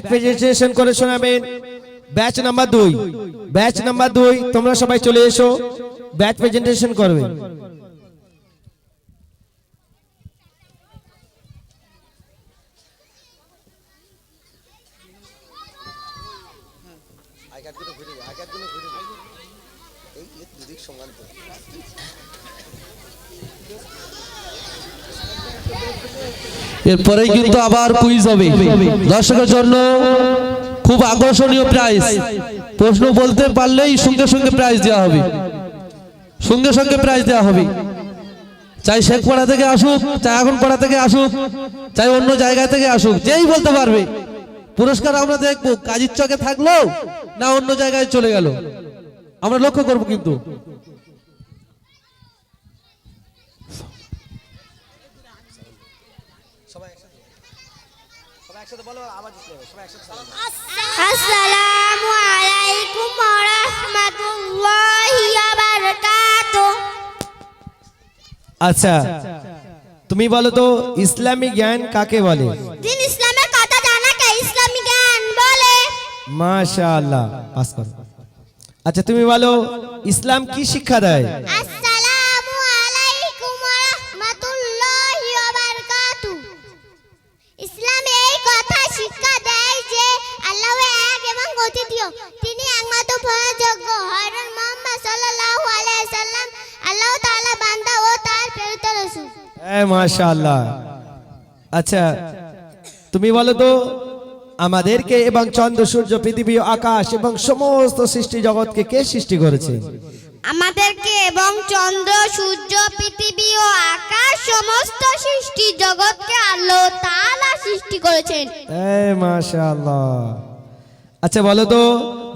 Presentation করে শোনাবেন batch number 2। Batch number 2 তোমরা সবাই চলে এসো, ব্যাচ প্রেজেন্টেশন করবে। এরপরেই কিন্তু আবার কুইজ হবে দর্শকের জন্য, খুব আকর্ষণীয় প্রাইজ। প্রশ্ন বলতে পারলেই সঙ্গে সঙ্গে প্রাইজ দেওয়া হবে, সঙ্গে সঙ্গে প্রাইজ দেওয়া হবে। চাই শেখপাড়া থেকে আসুক, চাই আগুনপাড়া থেকে আসুক, চাই অন্য জায়গা থেকে আসুক, যেই বলতে পারবে পুরস্কার আমরা দেখবো কাজীর চকে থাকলো না অন্য জায়গায় চলে গেল, আমরা লক্ষ্য করবো। কিন্তু আসসালামু আলাইকুম ওয়া রাহমাতুল্লাহি ওয়া বারাকাতুহু। আচ্ছা তুমি বলো তো ইসলামী জ্ঞান কাকে বলে? দিন ইসলামের কথা জানাকে ইসলামী জ্ঞান বলে। মাশাআল্লাহ, পাস করো। আচ্ছা তুমি বলো ইসলাম কি শিক্ষা দেয়? আসসালামু আলাইকুম ওয়া রাহমাতুল্লাহি ওয়া বারাকাতুহু। ইসলাম এই কথা শিক্ষা দেয় যে আল্লাহ এক এবং অদ্বিতীয়, তিনি একমাত্র প্রয়োগ্য। হযরত মুহাম্মদ সাল্লাল্লাহু আলাইহি ওয়াসাল্লাম আল্লাহ তাআলা বান্দা ও তার প্রেরিত রাসূল। মাশাআল্লাহ। আচ্ছা তুমি বলো তো আমাদেরকে এবং চন্দ্র সূর্য পৃথিবী আকাশ এবং সমস্ত সৃষ্টি জগৎকে কে সৃষ্টি করেছে? আমাদেরকে এবং চন্দ্র সূর্য পৃথিবী ও আকাশ সমস্ত সৃষ্টি জগৎকে আল্লাহ তাআলা সৃষ্টি করেছেন। মাশাআল্লাহ। আচ্ছা বলো তো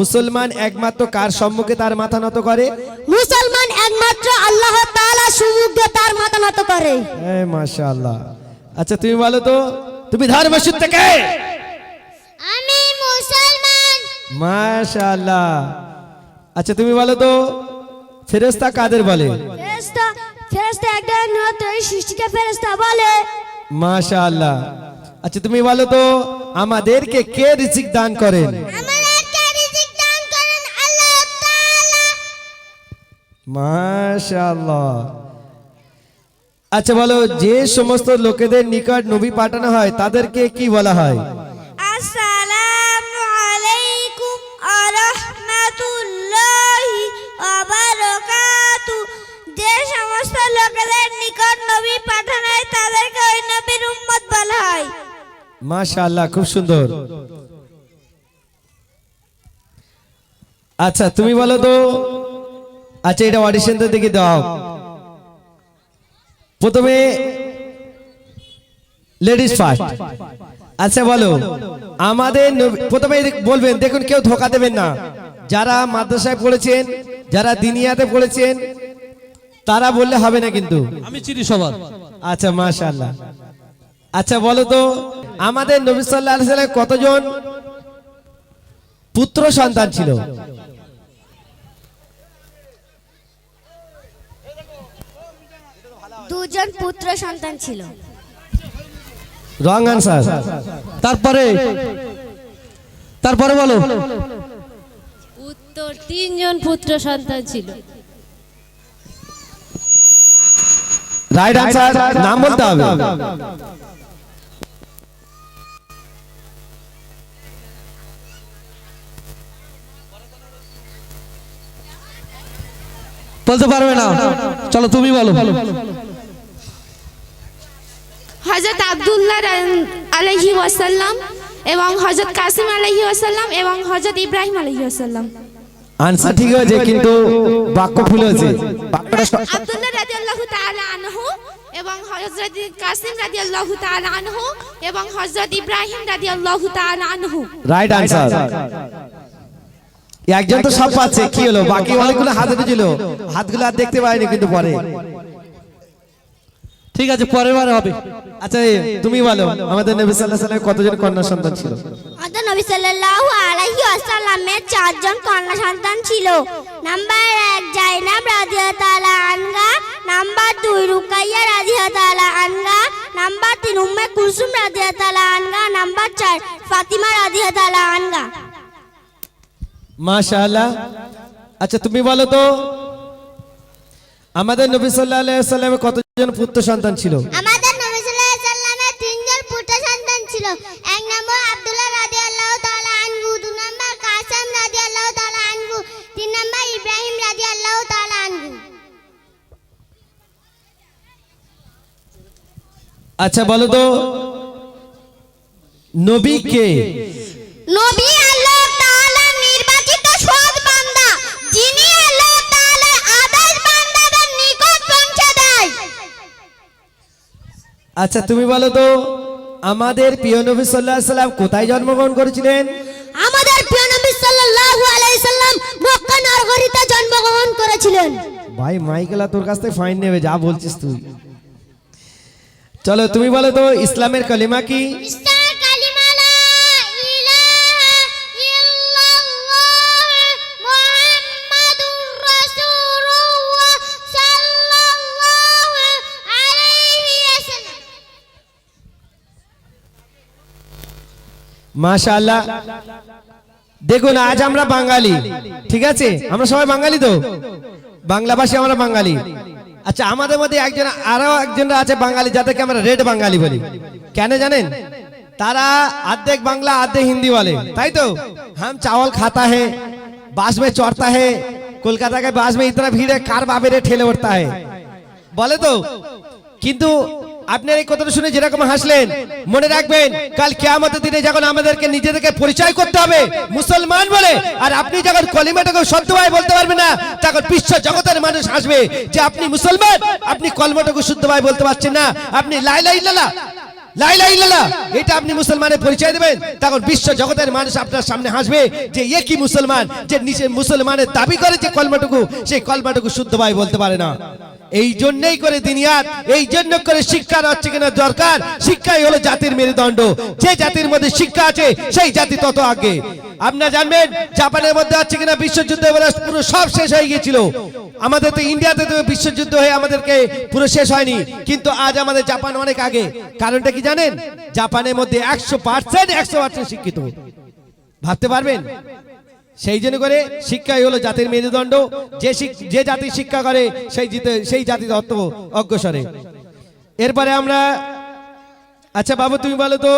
মুসলমান একমাত্র কার সম্মুখে তার মাথা নত করে? মুসলমান একমাত্র আল্লাহ তাআলা সম্মুখে তার মাথা নত করে। মাশাআল্লাহ। আচ্ছা তুমি বলো তো তুমি ধর্মসূত্র কে? আমি মুসলমান। মাশাআল্লাহ। আচ্ছা তুমি বলো তো ফেরেশতা কাদের বলে? ফেরেশতা একটা নতুন সৃষ্টিকে ফেরেশতা বলে। মাশাআল্লাহ। আচ্ছা তুমি বলো তো আমাদেরকে কে রিজিক দান করেন? আমাদেরকে রিজিক দান করেন আল্লাহ তাআলা। মাশাআল্লাহ। আচ্ছা বলো যে সমস্ত লোকেদের নিকট নবী পাঠানো হয় তাদেরকে কি বলা হয়? আসসালামু আলাইকুম ওয়া রাহমাতুল্লাহি ওয়া বারাকাতুহু। যে সমস্ত লোকেদের নিকট নবী পাঠানো হয় তাদেরকে ওই নবীর উম্মত বলা হয়। মাশাআল্লাহ, খুব সুন্দর। আচ্ছা তুমি বলো তো, আচ্ছা এটা অডিশনটা দেখে দাও। প্রথমে লেডিস ফার্স্ট। আচ্ছা বলো আমাদের প্রথমে বলবেন, দেখুন কেউ ধোকা দেবেন না। যারা মাদ্রাসায় পড়েছেন, যারা দিনিয়াতে পড়েছেন তারা বললে হবে না কিন্তু। আমি চিনি সবার। আচ্ছা মাশাআল্লাহ। আচ্ছা বলো তো আমাদের নবী সাল্লাল্লাহু আলাইহি ওয়াসাল্লাম কতজন পুত্র সন্তান ছিল? দুজন পুত্র সন্তান ছিল। Wrong answer. তারপরে তারপরে বলো। উত্তর, 3 জন পুত্র সন্তান ছিল। রাইট আনসার, নাম বলতে হবে। বলতে পারবে না, চলো তুমি বলো। হযরত আব্দুল্লাহ আলাইহি ওয়াসাল্লাম এবং হযরত কাসিম আলাইহি ওয়াসাল্লাম এবং হযরত ইব্রাহিম আলাইহি ওয়াসাল্লাম। আনসার ঠিক হয়েছে কিন্তু বাক্য ভুল হয়েছে। বাক্যটা আব্দুল্লাহ রাদিয়াল্লাহু তাআলা আনহু এবং হযরত কাসিম রাদিয়াল্লাহু তাআলা আনহু এবং হযরত ইব্রাহিম রাদিয়াল্লাহু তাআলা আনহু। Right answer. একজন তো সব পাচ্ছে, কি হলো? বাকি অনেকগুলো হাত উঠেছিল, হাতগুলো আর দেখতে পাইনি কিন্তু পরে। ঠিক আছে, পরের বারে হবে। আচ্ছা তুমি বলো আমাদের নবী সাল্লাল্লাহু আলাইহি ওয়াসাল্লাম কতজন কন্যা সন্তান ছিল? আমাদের নবী সাল্লাল্লাহু আলাইহি ওয়াসাল্লামের 4 জন কন্যা সন্তান ছিল। নাম্বার 1 জাইনাব রাদিয়াল্লাহু তাআলা আনহা, নাম্বার 2 রুকাইয়া রাদিয়াল্লাহু তাআলা আনহা, নাম্বার 3 উম্মে কুলসুম রাদিয়াল্লাহু তাআলা আনহা, নাম্বার 4 ফাতিমা রাদিয়াল্লাহু তাআলা আনহা। মাশাআল্লাহ। আচ্ছা তুমি বলো তো আমাদের নবী সাল্লাল্লাহু আলাইহি ওয়াসাল্লামের কতজন পুত্র সন্তান ছিল? আমাদের নবী সাল্লাল্লাহু আলাইহি সাল্লামের তিনজন পুত্র সন্তান ছিল। এক নম্বর আব্দুল্লাহ রাদিয়াল্লাহু তাআলা আনহু, দুই নম্বর কাসেম রাদিয়াল্লাহু তাআলা আনহু, তিন নম্বর ইব্রাহিম রাদিয়াল্লাহু তাআলা আনহু। আচ্ছা বলো তো নবী কে? নবী আল্লাহ তাআলার নির্বাচিত সৎ বান্দা, যিনি আল্লাহ তাআলার আদেশ বান্দাদের নিকট পৌঁছে দেয়। আচ্ছা তুমি বলো তো আমাদের প্রিয় নবী সাল্লাল্লাহু আলাইহি সাল্লাম কোথায় জন্মগ্রহণ করেছিলেন? আমাদের প্রিয় নবী সাল্লাল্লাহু আলাইহি সাল্লাম মক্কা নগরীতে জন্মগ্রহণ করেছিলেন। ভাই মাইকেলা তোর কাছ থেকে ফাইন নেবে যা বলছিস তুই। চলো তুমি বলো তো ইসলামের কালিমা কি? ইসলামের কালিমা লা ইলাহা ইল্লাল্লাহ মুহাম্মাদুর রাসূলুল্লাহ সাল্লাল্লাহু আলাইহি ওয়াসাল্লাম। মাশাআল্লাহ। দেখুন আজ আমরা বাঙালি, ঠিক আছে, আমরা সবাই বাঙালি তো, বাংলাভাষী আমরা বাঙালি। আচ্ছা আমাদের মধ্যে আরো একজনরা আছে বাঙালি যাদেরকে আমরা রেড বাঙালি বলি। কেন জানেন? তারা আর্ধেক বাংলা আর্ধেক হিন্দি বলে, তাই তো। হাম চাवल खाता है, बास में चढ़ता है, कोलकाता के बास में इतना भीड़ है, कार बाबेरे ठेले उठता है বলে তো। কিন্তু আপনার এই কথাটা শুনে যেরকম হাসলেন, মনে রাখবেন কাল কিয়ামতের দিনে যখন আমাদেরকে নিজেদেরকে পরিচয় করতে হবে মুসলমান বলে, আর আপনি যখন কলিমাটাকে শুদ্ধভাবে বলতে পারবেন না, তখন বিশ্ব জগতের মানুষ হাসবে যে আপনি মুসলমান, আপনি কলমাটাকে শুদ্ধভাবে বলতে পারছেন না, আপনি লা ইলাহা ইল্লাল্লাহ লা ইলাহা ইল্লাল্লাহ এটা আপনি মুসলমানের পরিচয় দেবেন, তখন বিশ্ব জগতের মানুষ আপনার সামনে হাসবে যে এ কি মুসলমান, যে নিজে মুসলমানের দাবি করে যে কলমাটুকু, সেই কলমাটুকু শুদ্ধভাবে বলতে পারে না। এই জন্যই করে দিনিয়াত, এই জন্য করে শিক্ষার হচ্ছে কিনা দরকার। শিক্ষাই হলো জাতির মেরুদণ্ড। যে জাতির মধ্যে শিক্ষা আছে সেই জাতি তত আগে। আপনারা জানবেন জাপানের মধ্যে হচ্ছে কিনা বিশ্বযুদ্ধ পুরো সব শেষ হয়ে গিয়েছিল। আমাদের তো ইন্ডিয়াতে তো বিশ্বযুদ্ধ হয়ে আমাদেরকে পুরো শেষ হয়নি, কিন্তু আজ আমাদের জাপান অনেক আগে। কারণটা কি জানেন? জাপানের মধ্যে 100% শিক্ষিত। ভাবতে পারবেন? সেই জন্য করে শিক্ষাই হলো জাতির মেরুদণ্ড। যে জাতি শিক্ষা করে সেই জাতি অগ্রসরে। এরপরে আমরা, আচ্ছা বাবু তুমি বলো তো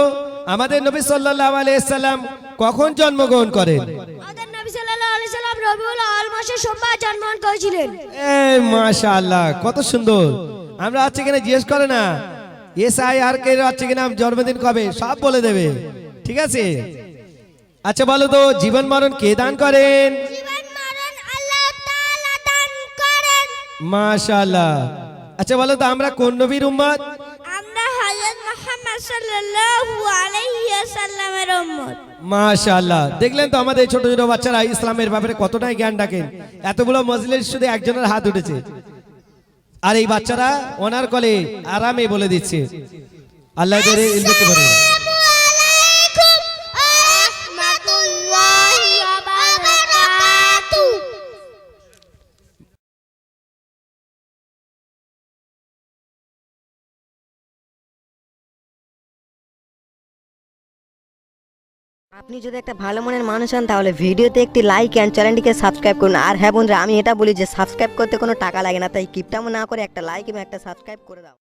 আমাদের নবী সাল্লাল্লাহু আলাইহি সাল্লাম কখন জন্মগ্রহণ করেন? আমাদের নবী সাল্লাল্লাহু আলাইহি সাল্লাম রবিউল আউয়াল মাসে সোমবার জন্মগ্রহণ করেছিলেন। মাশাআল্লাহ, কত সুন্দর। আমরা হচ্ছে কিনা জিজ্ঞেস করে না SIR কে হচ্ছে কিনা জন্মদিন কবে, সব বলে দেবে, ঠিক আছে। আচ্ছা বলো তো জীবন মরণ কে দান করেন? জীবন মরণ আল্লাহ তাআলা দান করেন। মাশাআল্লাহ। আচ্ছা বলো তো আমরা কোন নবীর উম্মত? আমরা হযরত মুহাম্মদ সাল্লাল্লাহু আলাইহি ওয়াসাল্লামের উম্মত। মাশাআল্লাহ। দেখলেন তো আমাদের ছোট ছোট বাচ্চারা ইসলামের ব্যাপারে কতটাই জ্ঞান রাখেন। এতগুলো মজলিস শুধু একজনের হাত উঠেছে, আর এই বাচ্চারা ওনার কলে আরামে বলে দিচ্ছে। আল্লাহ এদের ইলমকে ভরে। আসসালামু আলাইকুম ওয়া রাহমাতুল্লাহি ওয়া বারাকাতুহু। আপনি যদি একটা ভালো মনের মানুষ হন তাহলে ভিডিওতে একটি লাইক এন্ড চ্যানেলটিকে সাবস্ক্রাইব করুন। আর হ্যাঁ বন্ধুরা, আমি এটা বলি যে সাবস্ক্রাইব করতে কোনো টাকা লাগে না, তাই কিপটামো না করে একটা লাইক এবং একটা সাবস্ক্রাইব করে দাও।